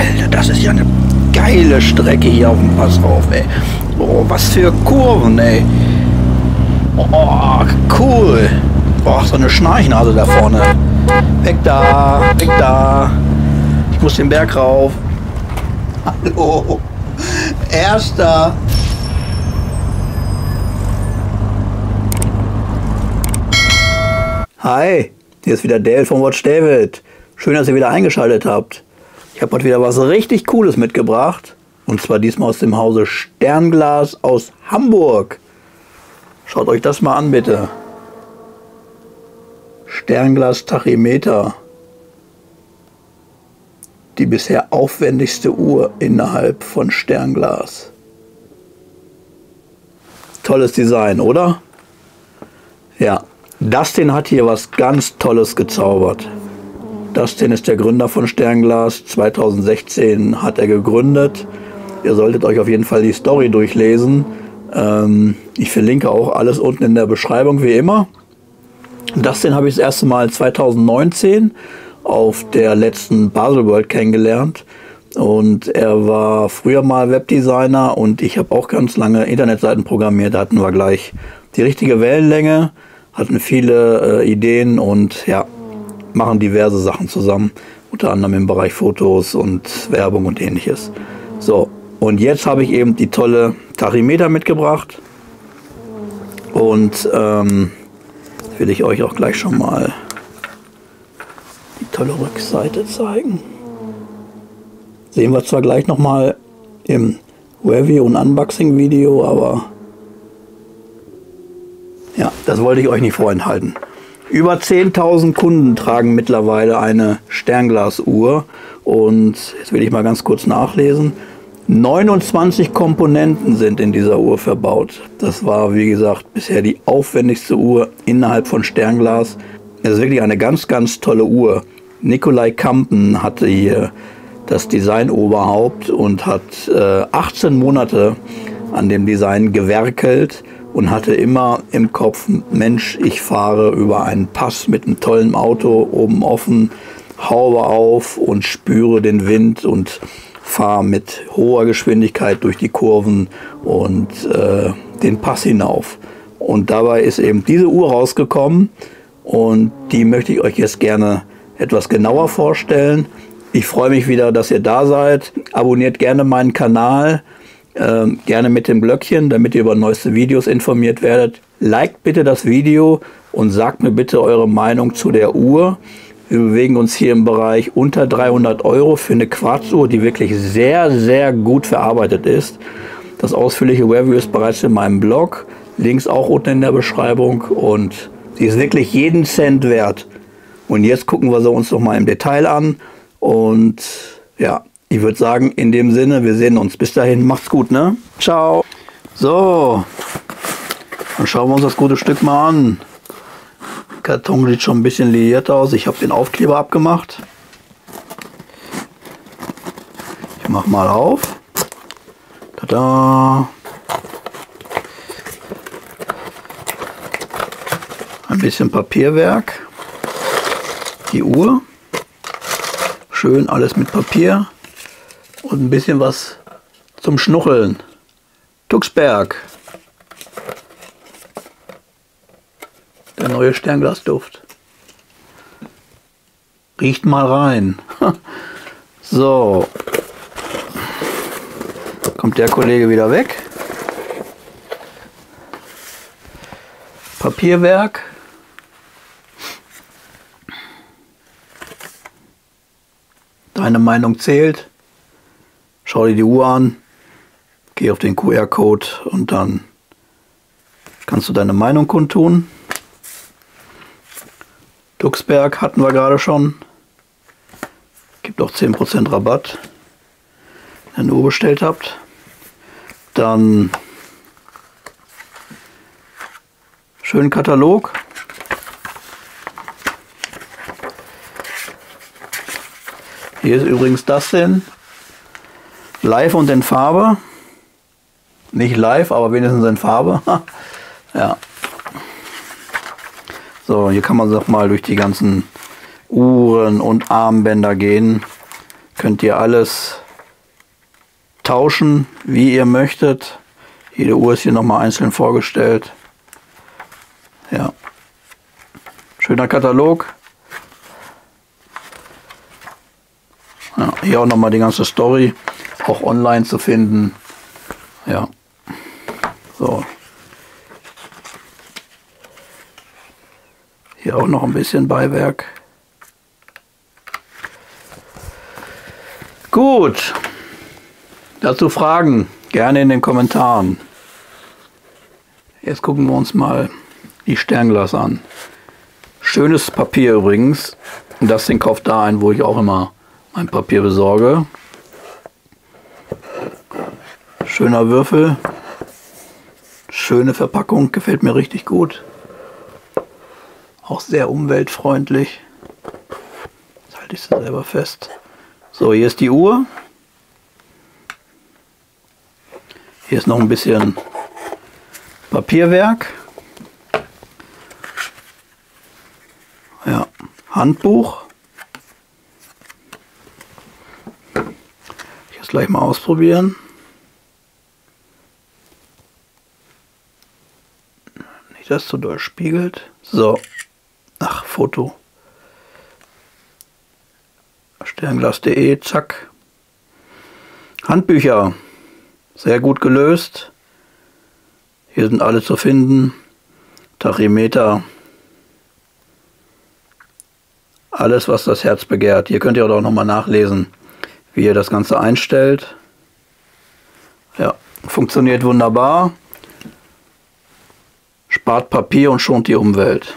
Alter, das ist ja eine geile Strecke hier auf dem Pass rauf, ey. Oh, was für Kurven, ey. Oh, cool. Boah, so eine Schnarchnase da vorne. Weg da, weg da. Ich muss den Berg rauf. Hallo. Erster. Hi, hier ist wieder Dale von Watch David. Schön, dass ihr wieder eingeschaltet habt. Ich habe heute wieder was richtig Cooles mitgebracht. Und zwar diesmal aus dem Hause Sternglas aus Hamburg. Schaut euch das mal an, bitte. Sternglas Tachymeter. Die bisher aufwendigste Uhr innerhalb von Sternglas. Tolles Design, oder? Ja, Dustin hat hier was ganz Tolles gezaubert. Dustin ist der Gründer von Sternglas. 2016 hat er gegründet. Ihr solltet euch auf jeden Fall die Story durchlesen. Ich verlinke auch alles unten in der Beschreibung, wie immer. Dustin habe ich das erste Mal 2019 auf der letzten Baselworld kennengelernt. Und er war früher mal Webdesigner und ich habe auch ganz lange Internetseiten programmiert. Da hatten wir gleich die richtige Wellenlänge, hatten viele Ideen und ja, machen diverse Sachen zusammen. Unter anderem im Bereich Fotos und Werbung und ähnliches. So, und jetzt habe ich eben die tolle Tachymeter mitgebracht. Und will ich euch auch gleich schon mal die tolle Rückseite zeigen. Sehen wir zwar gleich nochmal im Review- und Unboxing-Video, aber ja, das wollte ich euch nicht vorenthalten. Über 10.000 Kunden tragen mittlerweile eine Sternglas-Uhr und jetzt will ich mal ganz kurz nachlesen. 29 Komponenten sind in dieser Uhr verbaut. Das war, wie gesagt, bisher die aufwendigste Uhr innerhalb von Sternglas. Es ist wirklich eine ganz, ganz tolle Uhr. Nikolai Kampen hatte hier das Design-Oberhaupt und hat 18 Monate an dem Design gewerkelt und hatte immer im Kopf, Mensch, ich fahre über einen Pass mit einem tollen Auto, oben offen, Haube auf und spüre den Wind und fahre mit hoher Geschwindigkeit durch die Kurven und den Pass hinauf. Und dabei ist eben diese Uhr rausgekommen und die möchte ich euch jetzt gerne etwas genauer vorstellen. Ich freue mich wieder, dass ihr da seid. Abonniert gerne meinen Kanal, gerne mit dem Glöckchen, damit ihr über neueste Videos informiert werdet. Liked bitte das Video und sagt mir bitte eure Meinung zu der Uhr. Wir bewegen uns hier im Bereich unter 300 € für eine Quarzuhr, die wirklich sehr, sehr gut verarbeitet ist. Das ausführliche Review ist bereits in meinem Blog, Links auch unten in der Beschreibung und sie ist wirklich jeden Cent wert. Und jetzt gucken wir sie uns noch mal im Detail an und ja, ich würde sagen, in dem Sinne, wir sehen uns. Bis dahin, macht's gut, ne? Ciao. So, dann schauen wir uns das gute Stück mal an. Der Karton sieht schon ein bisschen liiert aus. Ich habe den Aufkleber abgemacht. Ich mache mal auf. Tada! Ein bisschen Papierwerk. Die Uhr. Schön alles mit Papier. Und ein bisschen was zum Schnuckeln. Tuxberg. Der neue Sternglasduft. Riecht mal rein. So. Kommt der Kollege wieder weg. Papierwerk. Deine Meinung zählt. Schau dir die Uhr an. Geh auf den QR-Code und dann kannst du deine Meinung kundtun. Tuxberg hatten wir gerade schon. Gibt auch 10% Rabatt, wenn ihr eine Uhr bestellt habt. Dann schönen Katalog. Hier ist übrigens das denn. Live und in Farbe. Nicht live, aber wenigstens in Farbe. Ja. So, hier kann man doch mal durch die ganzen Uhren und Armbänder gehen. Könnt ihr alles tauschen, wie ihr möchtet. Jede Uhr ist hier nochmal einzeln vorgestellt. Ja. Schöner Katalog. Ja, hier auch nochmal die ganze Story, auch online zu finden. Ja. So. Hier auch noch ein bisschen Beiwerk. Gut. Dazu Fragen gerne in den Kommentaren. Jetzt gucken wir uns mal die Sternglas an. Schönes Papier übrigens. Und das Ding kauft da ein, wo ich auch immer mein Papier besorge. Schöner Würfel. Schöne Verpackung, gefällt mir richtig gut. Auch sehr umweltfreundlich. Das halte ich so selber fest. So, hier ist die Uhr. Hier ist noch ein bisschen Papierwerk. Ja, Handbuch. Ich jetzt gleich mal ausprobieren. Nicht, dass es so doll spiegelt. So. Ach, Foto. Sternglas.de, zack. Handbücher. Sehr gut gelöst. Hier sind alle zu finden. Tachymeter. Alles, was das Herz begehrt. Hier könnt ihr auch noch mal nachlesen, wie ihr das Ganze einstellt. Ja, funktioniert wunderbar. Spart Papier und schont die Umwelt.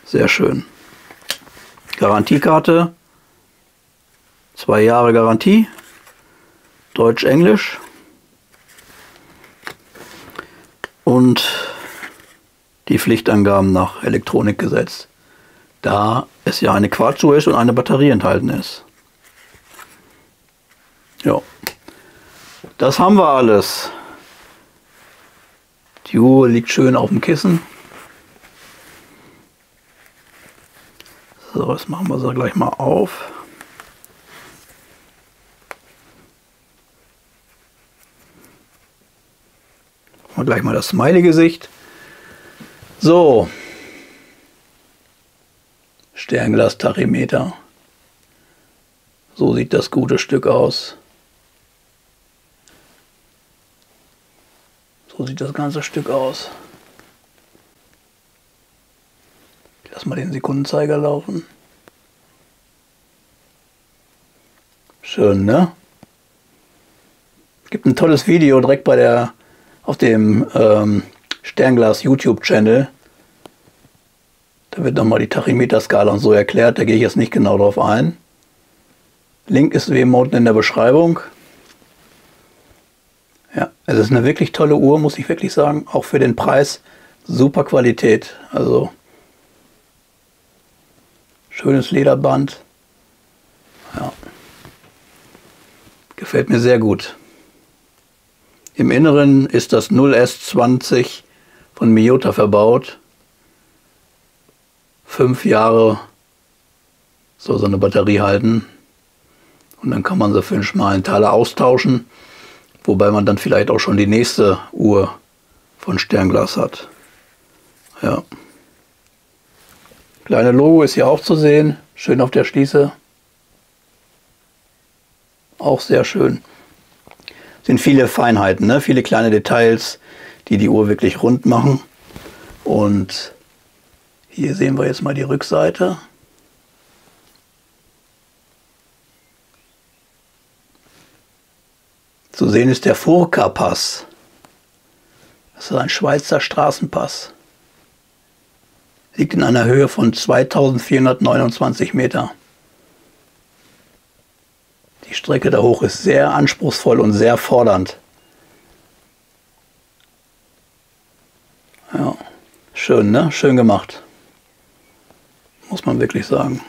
Sehr schön. Garantiekarte. 2 Jahre Garantie. Deutsch-Englisch. Und die Pflichtangaben nach Elektronikgesetz. Da es ja eine Quarzuhr ist und eine Batterie enthalten ist. Ja. Das haben wir alles. Die Uhr liegt schön auf dem Kissen. So, jetzt machen wir sie gleich mal auf. Machen wir gleich mal das Smiley-Gesicht. So. Sternglas Tachymeter. So sieht das gute Stück aus. So sieht das ganze Stück aus. Lass mal den Sekundenzeiger laufen. Schön, ne? Es gibt ein tolles Video direkt auf dem Sternglas YouTube-Channel. Da wird nochmal die Tachymeterskala und so erklärt. Da gehe ich jetzt nicht genau drauf ein. Link ist wie immer unten in der Beschreibung. Ja, es ist eine wirklich tolle Uhr, muss ich wirklich sagen. Auch für den Preis super Qualität. Also schönes Lederband. Ja. Gefällt mir sehr gut. Im Inneren ist das 0S20 von Miyota verbaut. 5 Jahre soll so eine Batterie halten. Und dann kann man sie für einen schmalen Taler austauschen. Wobei man dann vielleicht auch schon die nächste Uhr von Sternglas hat. Ja. Kleine Logo ist hier auch zu sehen. Schön auf der Schließe. Auch sehr schön. Sind viele Feinheiten, ne? Viele kleine Details, die die Uhr wirklich rund machen. Und hier sehen wir jetzt mal die Rückseite. Zu sehen ist der Furka-Pass. Das ist ein Schweizer Straßenpass. Liegt in einer Höhe von 2429 Meter. Die Strecke da hoch ist sehr anspruchsvoll und sehr fordernd. Ja, schön, ne? Schön gemacht. Muss man wirklich sagen.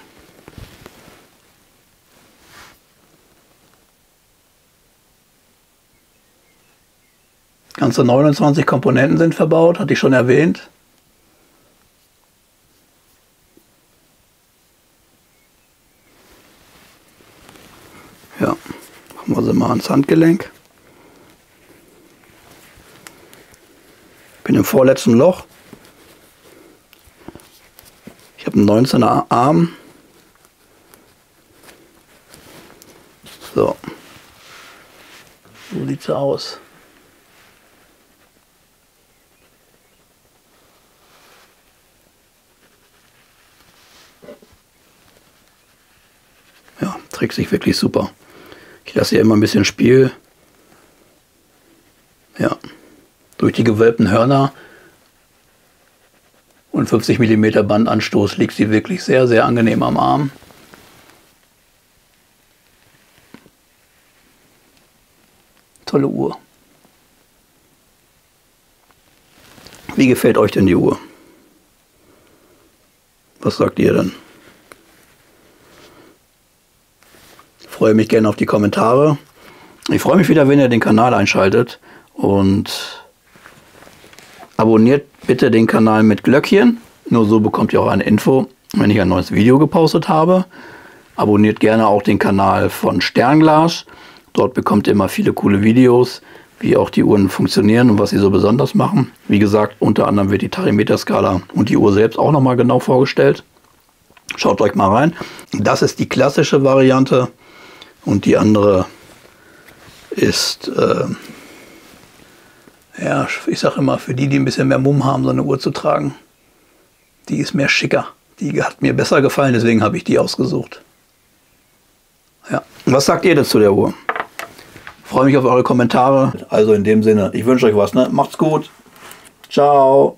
Ganze 29 Komponenten sind verbaut, hatte ich schon erwähnt. Ja, machen wir sie mal ans Handgelenk. Bin im vorletzten Loch. Ich habe einen 19er Arm. So. So sieht sie aus. Ja, trägt sich wirklich super. Ich lasse hier immer ein bisschen Spiel. Ja, durch die gewölbten Hörner und 50 mm Bandanstoß liegt sie wirklich sehr, sehr angenehm am Arm. Tolle Uhr. Wie gefällt euch denn die Uhr? Was sagt ihr denn? Ich freue mich gerne auf die Kommentare. Ich freue mich wieder, wenn ihr den Kanal einschaltet und abonniert bitte den Kanal mit Glöckchen. Nur so bekommt ihr auch eine Info, wenn ich ein neues Video gepostet habe. Abonniert gerne auch den Kanal von Sternglas. Dort bekommt ihr immer viele coole Videos, wie auch die Uhren funktionieren und was sie so besonders machen. Wie gesagt, unter anderem wird die Tachymeterskala und die Uhr selbst auch nochmal genau vorgestellt. Schaut euch mal rein. Das ist die klassische Variante und die andere ist, ja, ich sage immer, für die, die ein bisschen mehr Mumm haben, so eine Uhr zu tragen. Die ist mehr schicker. Die hat mir besser gefallen, deswegen habe ich die ausgesucht. Ja. Was sagt ihr dazu der Uhr? Ich freue mich auf eure Kommentare. Also in dem Sinne, ich wünsche euch was, ne? Macht's gut. Ciao.